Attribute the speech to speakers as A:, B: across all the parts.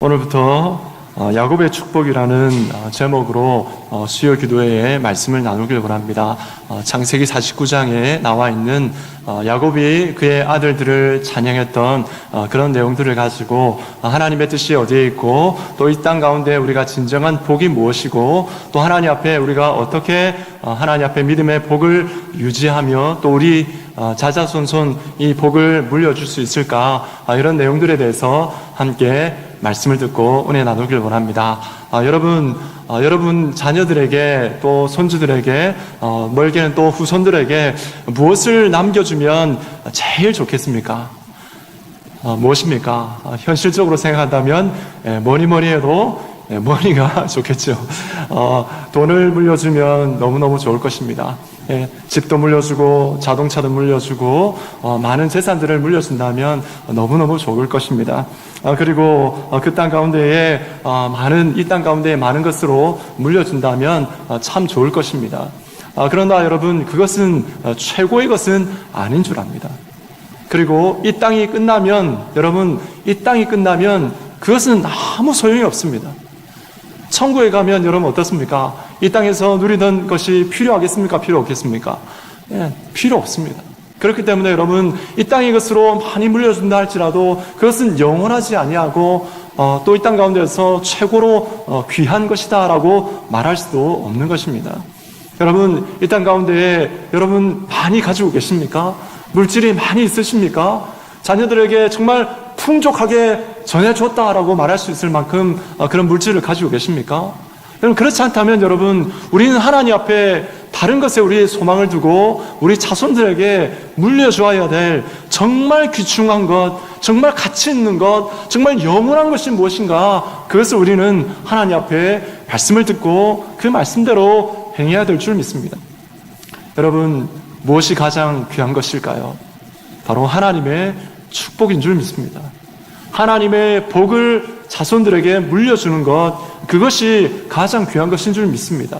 A: 오늘부터 야곱의 축복이라는 제목으로 수요 기도회에 말씀을 나누길 원합니다. 창세기 49장에 나와 있는 야곱이 그의 아들들을 찬양했던 그런 내용들을 가지고 하나님의 뜻이 어디에 있고 또 이 땅 가운데 우리가 진정한 복이 무엇이고 또 하나님 앞에 우리가 어떻게 하나님 앞에 믿음의 복을 유지하며 또 우리 자자손손 이 복을 물려줄 수 있을까, 이런 내용들에 대해서 함께 말씀을 듣고 은혜 나누길 원합니다. 여러분 자녀들에게 또 손주들에게 멀게는 또 후손들에게 무엇을 남겨주면 제일 좋겠습니까? 무엇입니까? 현실적으로 생각한다면 뭐니 해도 머니가 좋겠죠. 돈을 물려주면 너무너무 좋을 것입니다. 집도 물려주고 자동차도 물려주고 많은 재산들을 물려준다면 너무너무 좋을 것입니다. 그리고 그 땅 가운데에 이 땅 가운데에 많은 것으로 물려준다면 참 좋을 것입니다. 그러나 여러분, 그것은 최고의 것은 아닌 줄 압니다. 그리고 이 땅이 끝나면 그것은 아무 소용이 없습니다. 천국에 가면 여러분 어떻습니까? 이 땅에서 누리던 것이 필요하겠습니까? 필요 없겠습니까? 필요 없습니다. 그렇기 때문에 여러분, 이 땅의 것으로 많이 물려준다 할지라도 그것은 영원하지 아니하고 또 이 땅 가운데서 최고로 귀한 것이다라고 말할 수도 없는 것입니다. 여러분, 이 땅 가운데에 여러분 많이 가지고 계십니까? 물질이 많이 있으십니까? 자녀들에게 정말 풍족하게 전해줬다라고 말할 수 있을 만큼 그런 물질을 가지고 계십니까? 여러분, 그렇지 않다면 여러분, 우리는 하나님 앞에 다른 것에 우리의 소망을 두고 우리 자손들에게 물려주어야 될 정말 귀중한 것, 정말 가치 있는 것, 정말 영원한 것이 무엇인가, 그것을 우리는 하나님 앞에 말씀을 듣고 그 말씀대로 행해야 될 줄 믿습니다. 여러분, 무엇이 가장 귀한 것일까요? 바로 하나님의 축복인 줄 믿습니다. 하나님의 복을 자손들에게 물려주는 것, 그것이 가장 귀한 것인 줄 믿습니다.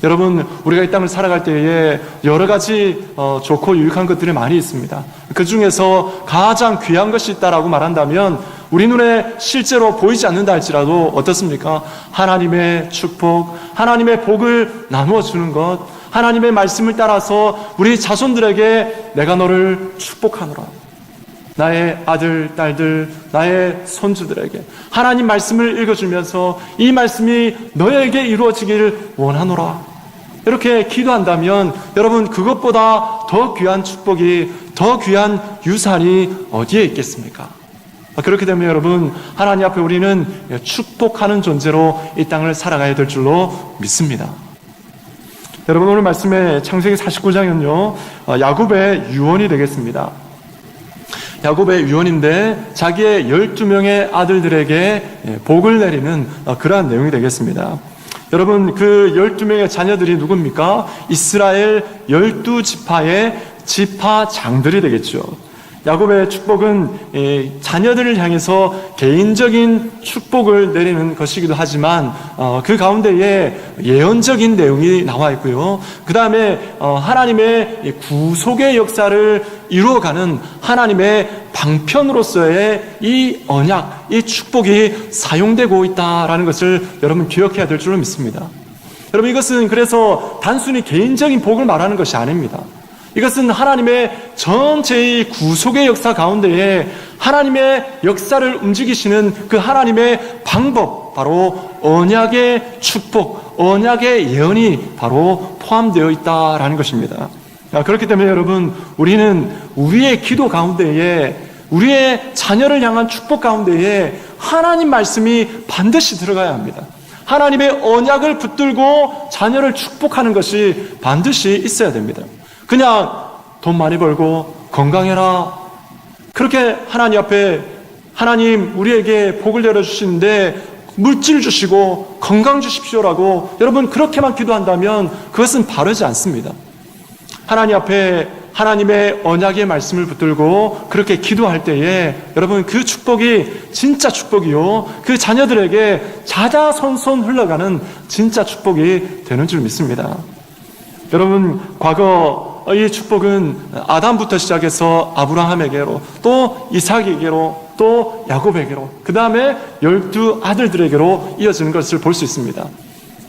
A: 여러분, 우리가 이 땅을 살아갈 때에 여러 가지 좋고 유익한 것들이 많이 있습니다. 그 중에서 가장 귀한 것이 있다라고 말한다면 우리 눈에 실제로 보이지 않는다 할지라도 어떻습니까? 하나님의 축복, 하나님의 복을 나누어 주는 것, 하나님의 말씀을 따라서 우리 자손들에게 내가 너를 축복하노라, 나의 아들, 딸들, 나의 손주들에게 하나님 말씀을 읽어주면서 이 말씀이 너에게 이루어지기를 원하노라, 이렇게 기도한다면 여러분, 그것보다 더 귀한 축복이, 더 귀한 유산이 어디에 있겠습니까? 그렇게 되면 여러분, 하나님 앞에 우리는 축복하는 존재로 이 땅을 살아가야 될 줄로 믿습니다. 여러분, 오늘 말씀의 창세기 49장은요 야곱의 유언이 되겠습니다. 야곱의 유언인데 자기의 12명의 아들들에게 복을 내리는 그러한 내용이 되겠습니다. 여러분, 그 12명의 자녀들이 누굽니까? 이스라엘 12지파의 지파장들이 되겠죠. 야곱의 축복은 자녀들을 향해서 개인적인 축복을 내리는 것이기도 하지만 그 가운데에 예언적인 내용이 나와 있고요. 그 다음에 하나님의 구속의 역사를 이루어가는 하나님의 방편으로서의 이 언약, 이 축복이 사용되고 있다라는 것을 여러분 기억해야 될 줄로 믿습니다. 여러분, 이것은 그래서 단순히 개인적인 복을 말하는 것이 아닙니다. 이것은 하나님의 전체의 구속의 역사 가운데에 하나님의 역사를 움직이시는 그 하나님의 방법, 바로 언약의 축복, 언약의 예언이 바로 포함되어 있다라는 것입니다. 그렇기 때문에 여러분, 우리는 우리의 기도 가운데에, 우리의 자녀를 향한 축복 가운데에 하나님 말씀이 반드시 들어가야 합니다. 하나님의 언약을 붙들고 자녀를 축복하는 것이 반드시 있어야 됩니다. 그냥 돈 많이 벌고 건강해라, 그렇게 하나님 앞에 하나님 우리에게 복을 내려주시는데 물질 주시고 건강 주십시오라고 여러분 그렇게만 기도한다면 그것은 바르지 않습니다. 하나님 앞에 하나님의 언약의 말씀을 붙들고 그렇게 기도할 때에 여러분, 그 축복이 진짜 축복이요, 그 자녀들에게 자자손손 흘러가는 진짜 축복이 되는 줄 믿습니다. 여러분, 과거 이 축복은 아담부터 시작해서 아브라함에게로 또 이삭에게로 또 야곱에게로, 그 다음에 12 아들들에게로 이어지는 것을 볼 수 있습니다.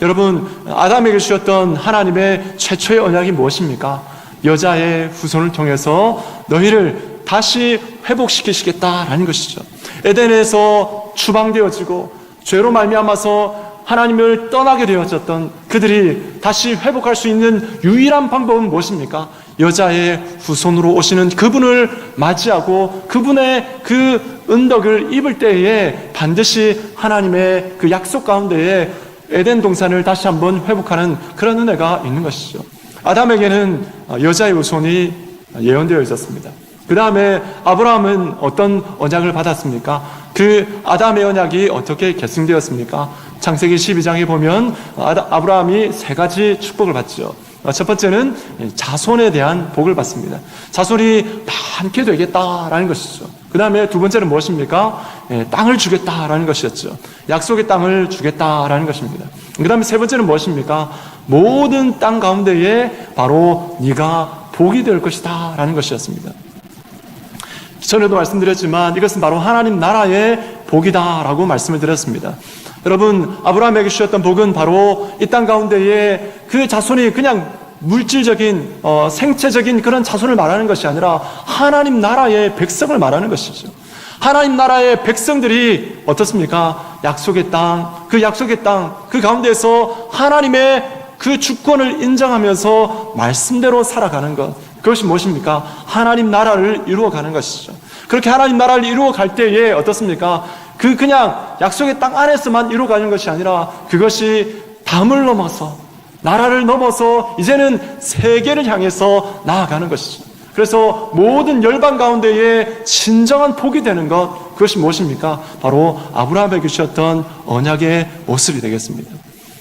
A: 여러분, 아담에게 주셨던 하나님의 최초의 언약이 무엇입니까? 여자의 후손을 통해서 너희를 다시 회복시키시겠다라는 것이죠. 에덴에서 추방되어지고 죄로 말미암아서 하나님을 떠나게 되어졌던 그들이 다시 회복할 수 있는 유일한 방법은 무엇입니까? 여자의 후손으로 오시는 그분을 맞이하고 그분의 그 은덕을 입을 때에 반드시 하나님의 그 약속 가운데에 에덴 동산을 다시 한번 회복하는 그런 은혜가 있는 것이죠. 아담에게는 여자의 후손이 예언되어 있었습니다. 그 다음에 아브라함은 어떤 언약을 받았습니까? 그 아담의 언약이 어떻게 계승되었습니까? 창세기 12장에 보면 아브라함이 3가지 축복을 받죠. 첫 번째는 자손에 대한 복을 받습니다. 자손이 많게 되겠다라는 것이죠. 그 다음에 두 번째는 무엇입니까? 땅을 주겠다라는 것이었죠. 약속의 땅을 주겠다라는 것입니다. 그 다음에 세 번째는 무엇입니까? 모든 땅 가운데에 바로 네가 복이 될 것이다 라는 것이었습니다. 전에도 말씀드렸지만 이것은 바로 하나님 나라의 복이다라고 말씀을 드렸습니다. 여러분, 아브라함에게 주셨던 복은 바로 이 땅 가운데에 그 자손이 그냥 물질적인 생체적인 그런 자손을 말하는 것이 아니라 하나님 나라의 백성을 말하는 것이죠. 하나님 나라의 백성들이 어떻습니까? 약속의 땅, 그 약속의 땅, 그 가운데서 하나님의 그 주권을 인정하면서 말씀대로 살아가는 것, 그것이 무엇입니까? 하나님 나라를 이루어가는 것이죠. 그렇게 하나님 나라를 이루어갈 때에 어떻습니까? 그냥 약속의 땅 안에서만 이루어가는 것이 아니라 그것이 담을 넘어서, 나라를 넘어서 이제는 세계를 향해서 나아가는 것이죠. 그래서 모든 열방 가운데에 진정한 복이 되는 것, 그것이 무엇입니까? 바로 아브라함에게 주셨던 언약의 모습이 되겠습니다.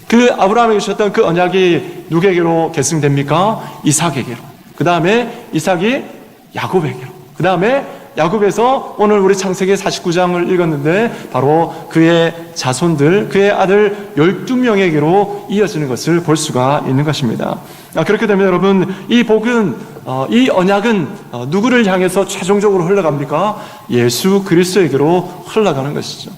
A: 그 아브라함에게 주셨던 그 언약이 누구에게로 계승됩니까? 이삭에게로. 그 다음에 이삭이 야곱에게로. 그 다음에 야곱에서 오늘 우리 창세기 49장을 읽었는데 바로 그의 자손들, 그의 아들 12명에게로 이어지는 것을 볼 수가 있는 것입니다. 그렇게 되면 여러분, 이 복은, 이 언약은 누구를 향해서 최종적으로 흘러갑니까? 예수 그리스도에게로 흘러가는 것이죠.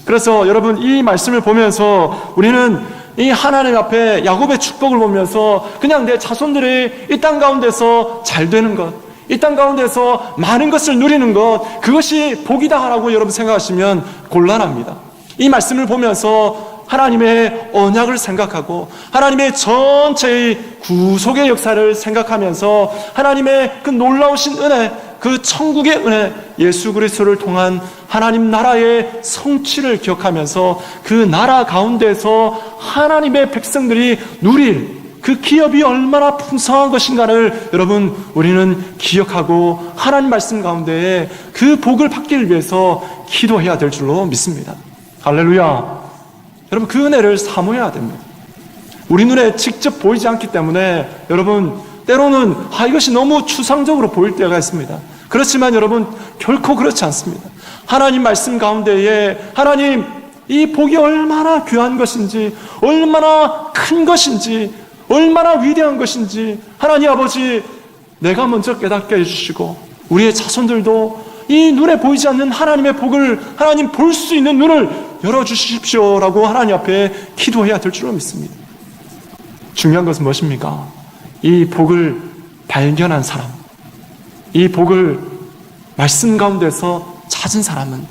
A: 그래서 여러분, 이 말씀을 보면서 우리는 이 하나님 앞에 야곱의 축복을 보면서 그냥 내 자손들이 이 땅 가운데서 잘 되는 것, 이 땅 가운데서 많은 것을 누리는 것, 그것이 복이다라고 여러분 생각하시면 곤란합니다. 이 말씀을 보면서 하나님의 언약을 생각하고 하나님의 전체의 구속의 역사를 생각하면서 하나님의 그 놀라우신 은혜, 그 천국의 은혜, 예수 그리스도를 통한 하나님 나라의 성취를 기억하면서 그 나라 가운데서 하나님의 백성들이 누릴 그 기업이 얼마나 풍성한 것인가를 여러분, 우리는 기억하고 하나님 말씀 가운데에 그 복을 받기 위해서 기도해야 될 줄로 믿습니다. 할렐루야. 여러분, 그 은혜를 사모해야 됩니다. 우리 눈에 직접 보이지 않기 때문에 여러분, 때로는 이것이 너무 추상적으로 보일 때가 있습니다. 그렇지만 여러분, 결코 그렇지 않습니다. 하나님 말씀 가운데에 하나님 이 복이 얼마나 귀한 것인지, 얼마나 큰 것인지, 얼마나 위대한 것인지 하나님 아버지, 내가 먼저 깨닫게 해주시고 우리의 자손들도 이 눈에 보이지 않는 하나님의 복을 하나님 볼 수 있는 눈을 열어주십시오라고 하나님 앞에 기도해야 될 줄로 믿습니다. 중요한 것은 무엇입니까? 이 복을 발견한 사람, 이 복을 말씀 가운데서 찾은 사람은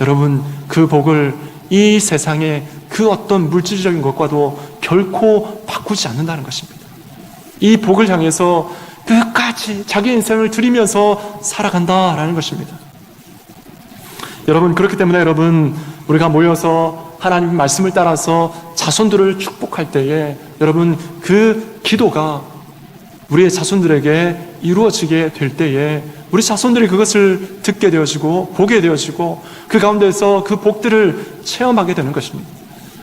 A: 여러분, 그 복을 이 세상의 그 어떤 물질적인 것과도 결코 바꾸지 않는다는 것입니다. 이 복을 향해서 끝까지 자기 인생을 드리면서 살아간다라는 것입니다. 여러분, 그렇기 때문에 여러분, 우리가 모여서 하나님 말씀을 따라서 자손들을 축복할 때에 여러분, 그 기도가 우리의 자손들에게 이루어지게 될 때에 우리 자손들이 그것을 듣게 되어지고 보게 되어지고 그 가운데서 그 복들을 체험하게 되는 것입니다.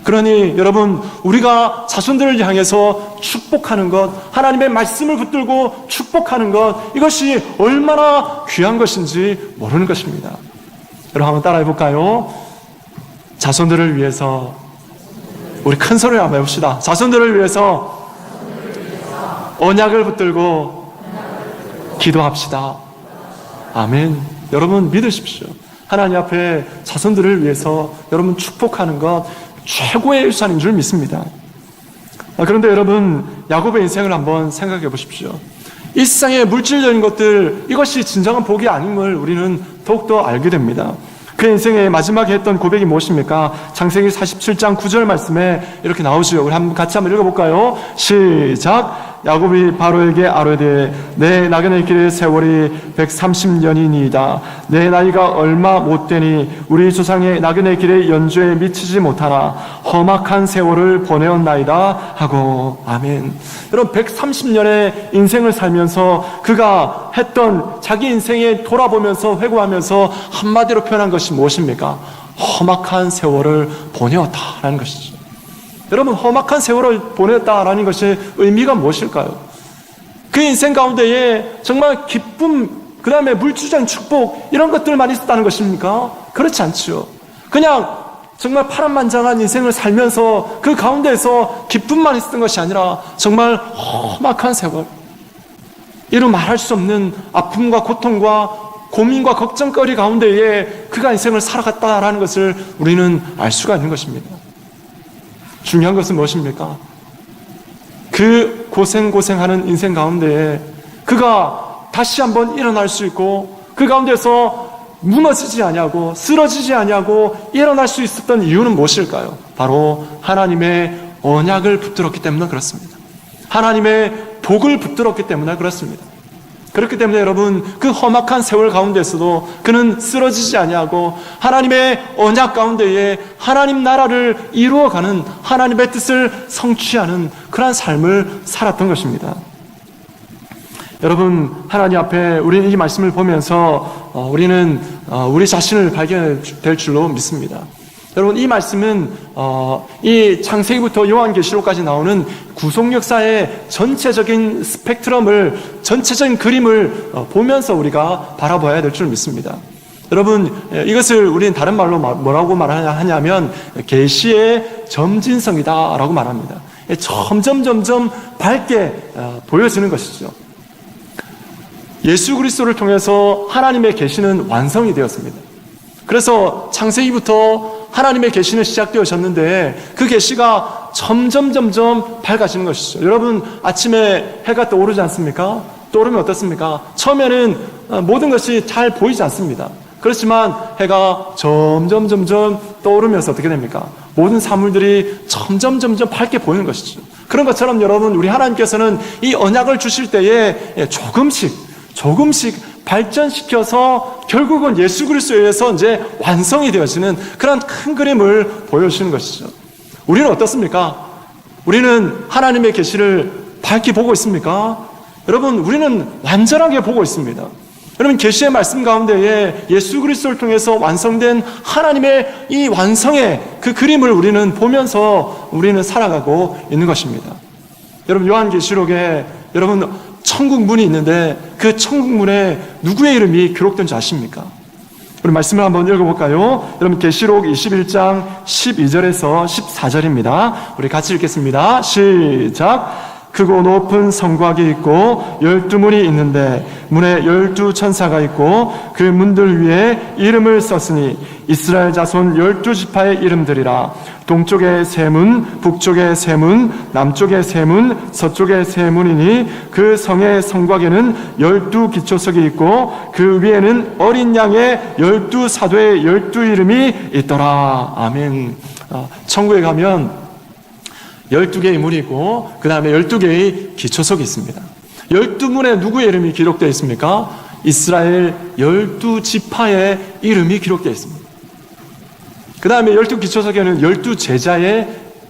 A: 그러니 여러분, 우리가 자손들을 향해서 축복하는 것, 하나님의 말씀을 붙들고 축복하는 것, 이것이 얼마나 귀한 것인지 모르는 것입니다. 여러분, 한번 따라해 볼까요? 자손들을 위해서 우리 큰 소리로 한번 해봅시다. 자손들을 위해서 언약을 붙들고 기도합시다. 아멘. 여러분, 믿으십시오. 하나님 앞에 자손들을 위해서 여러분 축복하는 것 최고의 일산인 줄 믿습니다. 그런데 여러분, 야곱의 인생을 한번 생각해 보십시오. 이 세상의 물질적인 것들, 이것이 진정한 복이 아님을 우리는 더욱더 알게 됩니다. 그 인생의 마지막에 했던 고백이 무엇입니까? 창세기 47장 9절 말씀에 이렇게 나오죠. 우리 같이 한번 읽어볼까요? 시작! 야곱이 바로에게 아뢰되 내 나그네 길의 세월이 130년이니이다. 내 나이가 얼마 못되니 우리 조상의 나그네 길의 연주에 미치지 못하나 험악한 세월을 보내었나이다 하고. 아멘. 여러분, 130년의 인생을 살면서 그가 했던 자기 인생에 돌아보면서 회고하면서 한마디로 표현한 것이 무엇입니까? 험악한 세월을 보내었다라는 것이죠. 여러분, 험악한 세월을 보냈다라는 것의 의미가 무엇일까요? 그 인생 가운데에 정말 기쁨, 그 다음에 물질적인 축복, 이런 것들만 있었다는 것입니까? 그렇지 않죠. 그냥 정말 파란만장한 인생을 살면서 그 가운데에서 기쁨만 있었던 것이 아니라 정말 험악한 세월, 이루 말할 수 없는 아픔과 고통과 고민과 걱정거리 가운데에 그가 인생을 살아갔다라는 것을 우리는 알 수가 있는 것입니다. 중요한 것은 무엇입니까? 그 고생하는 인생 가운데에 그가 다시 한번 일어날 수 있고 그 가운데서 무너지지 아니하고 쓰러지지 아니하고 일어날 수 있었던 이유는 무엇일까요? 바로 하나님의 언약을 붙들었기 때문에 그렇습니다. 하나님의 복을 붙들었기 때문에 그렇습니다. 그렇기 때문에 여러분, 그 험악한 세월 가운데서도 그는 쓰러지지 아니하고 하나님의 언약 가운데에 하나님 나라를 이루어가는, 하나님의 뜻을 성취하는 그러한 삶을 살았던 것입니다. 여러분, 하나님 앞에 우리는 이 말씀을 보면서 우리는 우리 자신을 발견될 줄로 믿습니다. 여러분, 이 말씀은 이 창세기부터 요한계시록까지 나오는 구속 역사의 전체적인 스펙트럼을, 전체적인 그림을 보면서 우리가 바라봐야 될 줄 믿습니다. 여러분, 이것을 우리는 다른 말로 뭐라고 말하냐면 계시의 점진성이다라고 말합니다. 점점 밝게 보여지는 것이죠. 예수 그리스도를 통해서 하나님의 계시는 완성이 되었습니다. 그래서 창세기부터 하나님의 계시는 시작되어졌는데 그 계시가 점점 밝아지는 것이죠. 여러분, 아침에 해가 떠오르지 않습니까? 떠오르면 어떻습니까? 처음에는 모든 것이 잘 보이지 않습니다. 그렇지만 해가 점점 떠오르면서 어떻게 됩니까? 모든 사물들이 점점 밝게 보이는 것이죠. 그런 것처럼 여러분, 우리 하나님께서는 이 언약을 주실 때에 조금씩 발전시켜서 결국은 예수 그리스도에 의해서 이제 완성이 되어지는 그런 큰 그림을 보여주시는 것이죠. 우리는 어떻습니까? 우리는 하나님의 계시를 밝게 보고 있습니까? 여러분, 우리는 완전하게 보고 있습니다. 여러분, 계시의 말씀 가운데에 예수 그리스도를 통해서 완성된 하나님의 이 완성의 그 그림을 우리는 보면서 우리는 살아가고 있는 것입니다. 여러분, 요한계시록에 여러분 천국 문이 있는데 그 천국 문에 누구의 이름이 기록된지 아십니까? 우리 말씀을 한번 읽어볼까요? 여러분, 계시록 21장 12절에서 14절입니다. 우리 같이 읽겠습니다. 시작! 크고 높은 성곽이 있고 12문이 있는데 문에 12천사가 있고 그 문들 위에 이름을 썼으니 이스라엘 자손 12지파의 이름들이라. 동쪽에 세 문, 북쪽에 세 문, 남쪽에 세 문, 서쪽에 세 문이니 그 성의 성곽에는 12기초석이 있고 그 위에는 어린 양의 12사도의 12이름이 있더라. 아멘. 천국에 가면 12개의 문이 있고 그 다음에 12개의 기초석이 있습니다. 12문에 누구의 이름이 기록되어 있습니까? 이스라엘 12지파의 이름이 기록되어 있습니다. 그 다음에 12기초석에는 12제자의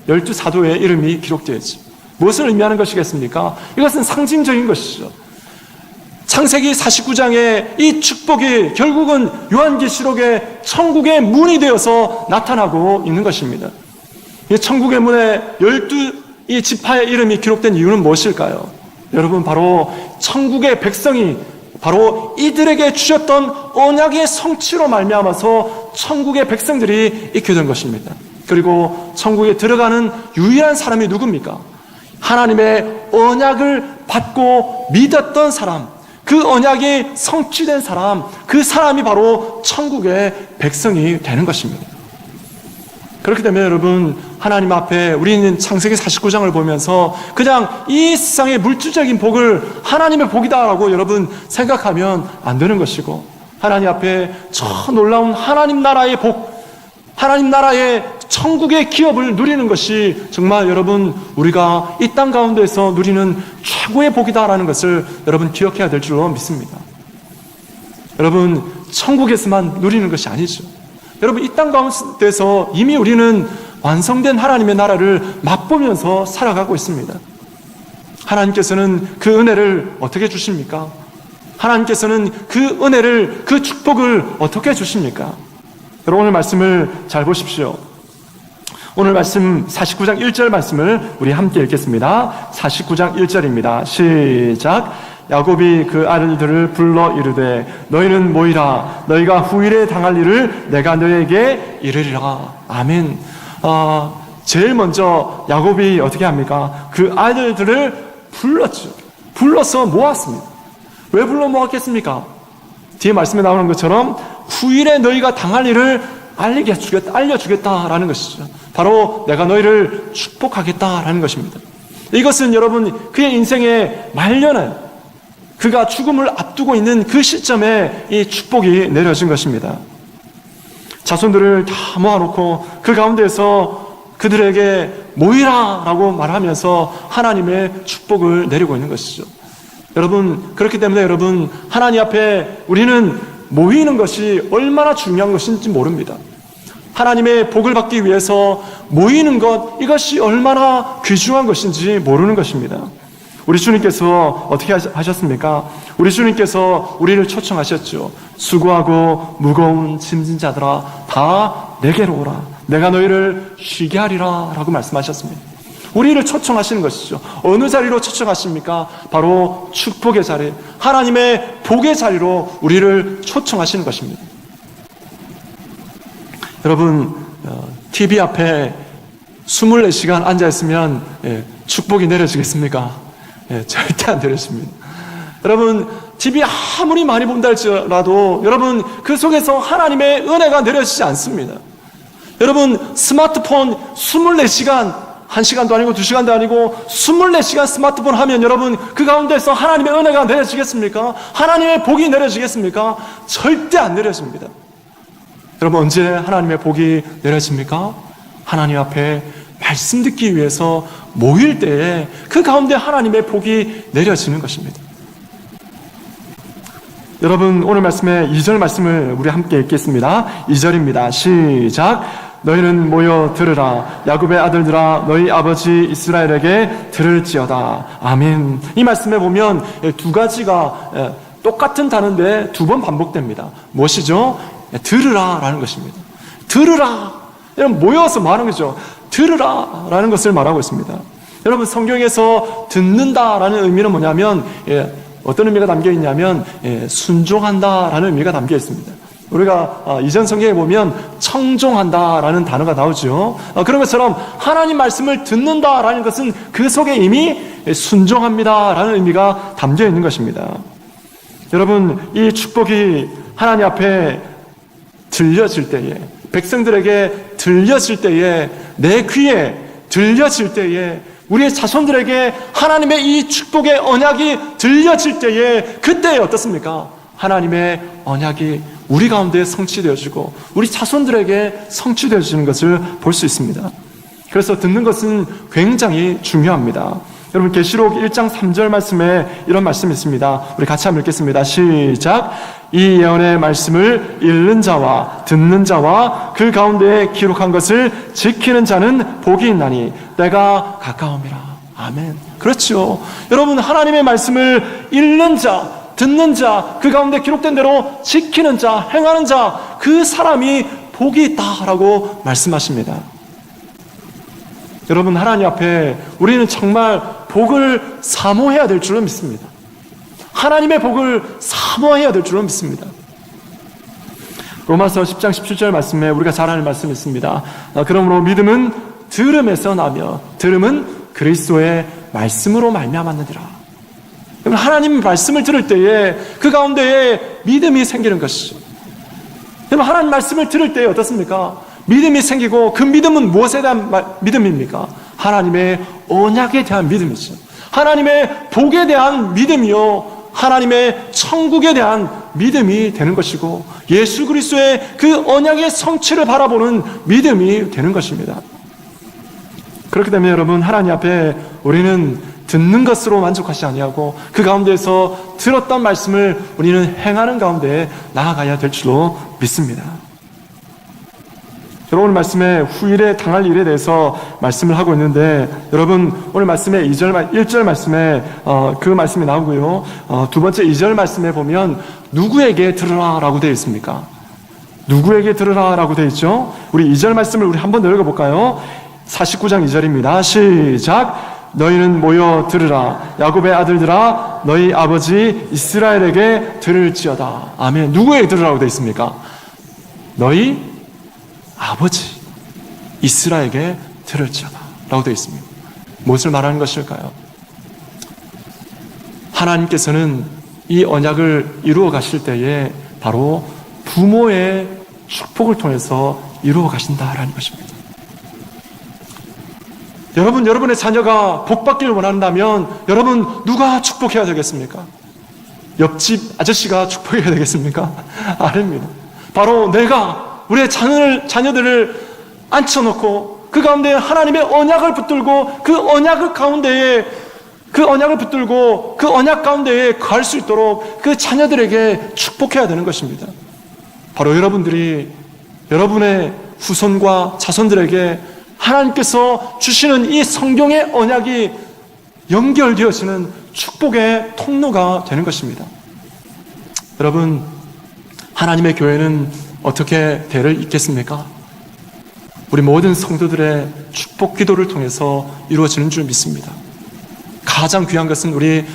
A: 12사도의 이름이 기록되어 있죠. 무엇을 의미하는 것이겠습니까? 이것은 상징적인 것이죠. 창세기 49장의 이 축복이 결국은 요한계시록의 천국의 문이 되어서 나타나고 있는 것입니다. 이 천국의 문에 12이 지파의 이름이 기록된 이유는 무엇일까요? 여러분, 바로 천국의 백성이 바로 이들에게 주셨던 언약의 성취로 말미암아서 천국의 백성들이 있게 된 것입니다. 그리고 천국에 들어가는 유일한 사람이 누굽니까? 하나님의 언약을 받고 믿었던 사람, 그 그 언약이 성취된 사람, 그 사람이 바로 천국의 백성이 되는 것입니다. 그렇기 때문에 여러분, 하나님 앞에 우리는 창세기 49장을 보면서 그냥 이 세상의 물질적인 복을 하나님의 복이다라고 여러분 생각하면 안 되는 것이고, 하나님 앞에 저 놀라운 하나님 나라의 복, 하나님 나라의 천국의 기업을 누리는 것이 정말 여러분 우리가 이 땅 가운데서 누리는 최고의 복이다라는 것을 여러분 기억해야 될 줄로 믿습니다. 여러분, 천국에서만 누리는 것이 아니죠. 여러분, 이 땅 가운데서 이미 우리는 완성된 하나님의 나라를 맛보면서 살아가고 있습니다. 하나님께서는 그 은혜를 어떻게 주십니까? 하나님께서는 그 은혜를, 그 축복을 어떻게 주십니까? 여러분, 오늘 말씀을 잘 보십시오. 오늘 말씀 49장 1절 말씀을 우리 함께 읽겠습니다. 49장 1절입니다. 시작. 야곱이 그 아들들을 불러 이르되 너희는 모이라. 너희가 후일에 당할 일을 내가 너희에게 이르리라. 아멘. 제일 먼저 야곱이 어떻게 합니까? 그 아들들을 불렀죠. 불러서 모았습니다. 왜 불러 모았겠습니까? 뒤에 말씀에 나오는 것처럼 후일에 너희가 당할 일을 알려주겠다라는 것이죠. 바로 내가 너희를 축복하겠다라는 것입니다. 이것은 여러분 그의 인생의 말년에 그가 죽음을 앞두고 있는 그 시점에 이 축복이 내려진 것입니다. 자손들을 다 모아놓고 그 가운데에서 그들에게 모이라라고 말하면서 하나님의 축복을 내리고 있는 것이죠. 여러분, 그렇기 때문에 여러분, 하나님 앞에 우리는 모이는 것이 얼마나 중요한 것인지 모릅니다. 하나님의 복을 받기 위해서 모이는 것, 이것이 얼마나 귀중한 것인지 모르는 것입니다. 우리 주님께서 어떻게 하셨습니까? 우리 주님께서 우리를 초청하셨죠. 수고하고 무거운 짐진 자들아 다 내게로 오라. 내가 너희를 쉬게 하리라 라고 말씀하셨습니다. 우리를 초청하시는 것이죠. 어느 자리로 초청하십니까? 바로 축복의 자리, 하나님의 복의 자리로 우리를 초청하시는 것입니다. 여러분, TV 앞에 24시간 앉아있으면 축복이 내려지겠습니까? 절대 안 내려집니다. 여러분, TV 아무리 많이 본다 할지라도 여러분 그 속에서 하나님의 은혜가 내려지지 않습니다. 여러분, 스마트폰 24시간, 1시간도 아니고 2시간도 아니고 24시간 스마트폰 하면 여러분 그 가운데서 하나님의 은혜가 내려지겠습니까? 하나님의 복이 내려지겠습니까? 절대 안 내려집니다. 여러분, 언제 하나님의 복이 내려집니까? 하나님 앞에 말씀 듣기 위해서 모일 때에 그 가운데 하나님의 복이 내려지는 것입니다. 여러분, 오늘 말씀의 2절 말씀을 우리 함께 읽겠습니다. 2절입니다. 시작. 너희는 모여 들으라. 야곱의 아들들아 너희 아버지 이스라엘에게 들을지어다. 아멘. 이 말씀에 보면 두 가지가 똑같은 단어인데 두 번 반복됩니다. 무엇이죠? 들으라 라는 것입니다. 들으라. 여러분, 모여서 말하는 거죠. 들으라 라는 것을 말하고 있습니다. 여러분, 성경에서 듣는다라는 의미는 뭐냐면 어떤 의미가 담겨 있냐면 순종한다라는 의미가 담겨 있습니다. 우리가 이전 성경에 보면 청종한다라는 단어가 나오죠. 그런 것처럼 하나님 말씀을 듣는다라는 것은 그 속에 이미 순종합니다라는 의미가 담겨 있는 것입니다. 여러분, 이 축복이 하나님 앞에 들려질 때에, 백성들에게 들려질 때에, 내 귀에 들려질 때에, 우리의 자손들에게 하나님의 이 축복의 언약이 들려질 때에, 그때 어떻습니까? 하나님의 언약이 우리 가운데 성취되어지고 우리 자손들에게 성취되어지는 것을 볼 수 있습니다. 그래서 듣는 것은 굉장히 중요합니다. 여러분, 계시록 1장 3절 말씀에 이런 말씀이 있습니다. 우리 같이 한번 읽겠습니다. 시작. 이 예언의 말씀을 읽는 자와 듣는 자와 그 가운데에 기록한 것을 지키는 자는 복이 있나니 때가 가까움이라. 아멘. 그렇죠. 여러분, 하나님의 말씀을 읽는 자, 듣는 자, 그 가운데 기록된 대로 지키는 자, 행하는 자, 그 사람이 복이 있다라고 말씀하십니다. 여러분, 하나님 앞에 우리는 정말 복을 사모해야 될 줄로 믿습니다. 하나님의 복을 사모해야 될 줄로 믿습니다. 로마서 10장 17절 말씀에 우리가 잘 아는 말씀이 있습니다. 그러므로 믿음은 들음에서 나며 들음은 그리스도의 말씀으로 말미암았느니라. 하나님 말씀을 들을 때에 그 가운데에 믿음이 생기는 것이죠. 하나님 말씀을 들을 때에 어떻습니까? 믿음이 생기고 그 믿음은 무엇에 대한 믿음입니까? 하나님의 언약에 대한 믿음이죠. 하나님의 복에 대한 믿음이요, 하나님의 천국에 대한 믿음이 되는 것이고 예수 그리스도의 그 언약의 성취를 바라보는 믿음이 되는 것입니다. 그렇기 때문에 여러분, 하나님 앞에 우리는 듣는 것으로 만족하지 아니하고 그 가운데에서 들었던 말씀을 우리는 행하는 가운데 나아가야 될 줄로 믿습니다. 여러분, 오늘 말씀에 후일에 당할 일에 대해서 말씀을 하고 있는데, 여러분 오늘 말씀에 1절 말씀에 그 말씀이 나오고요, 두 번째 2절 말씀에 보면 누구에게 들으라 라고 되어 있습니까? 누구에게 들으라 라고 되어 있죠? 우리 2절 말씀을 우리 한번 더 읽어볼까요? 49장 2절입니다. 시작. 너희는 모여 들으라. 야곱의 아들들아, 너희 아버지 이스라엘에게 들을지어다. 아멘. 누구에게 들으라고 되어 있습니까? 너희 아버지 이스라엘에게 들을지어다 라고 되어 있습니다. 무엇을 말하는 것일까요? 하나님께서는 이 언약을 이루어 가실 때에 바로 부모의 축복을 통해서 이루어 가신다라는 것입니다. 여러분, 여러분의 자녀가 복받기를 원한다면 여러분 누가 축복해야 되겠습니까? 옆집 아저씨가 축복해야 되겠습니까? 아닙니다. 바로 내가 우리의 자녀들을 앉혀놓고 그 가운데 하나님의 언약을 붙들고 그 언약을 가운데에 그 언약을 붙들고 그 언약 가운데에 거할 수 있도록 그 자녀들에게 축복해야 되는 것입니다. 바로 여러분들이 여러분의 후손과 자손들에게 하나님께서 주시는 이 성경의 언약이 연결되어지는 축복의 통로가 되는 것입니다. 여러분, 하나님의 교회는 어떻게 대를 잇겠습니까? 우리 모든 성도들의 축복 기도를 통해서 이루어지는 줄 믿습니다. 가장 귀한 것은 우리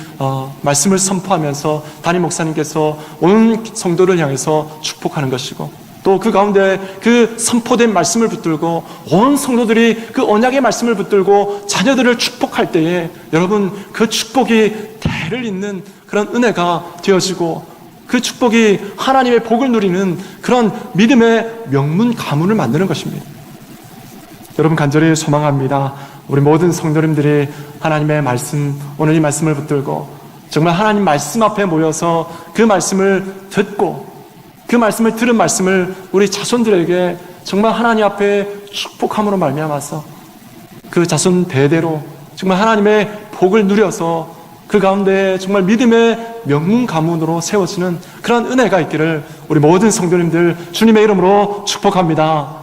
A: 말씀을 선포하면서 담임 목사님께서 온 성도를 향해서 축복하는 것이고, 또 그 가운데 그 선포된 말씀을 붙들고 온 성도들이 그 언약의 말씀을 붙들고 자녀들을 축복할 때에 여러분 그 축복이 대를 잇는 그런 은혜가 되어지고 그 축복이 하나님의 복을 누리는 그런 믿음의 명문 가문을 만드는 것입니다. 여러분, 간절히 소망합니다. 우리 모든 성도님들이 하나님의 말씀, 오늘 이 말씀을 붙들고 정말 하나님 말씀 앞에 모여서 그 말씀을 듣고 그 말씀을 들은 말씀을 우리 자손들에게 정말 하나님 앞에 축복함으로 말미암아서 그 자손 대대로 정말 하나님의 복을 누려서 그 가운데 정말 믿음의 명문 가문으로 세워지는 그런 은혜가 있기를 우리 모든 성도님들 주님의 이름으로 축복합니다.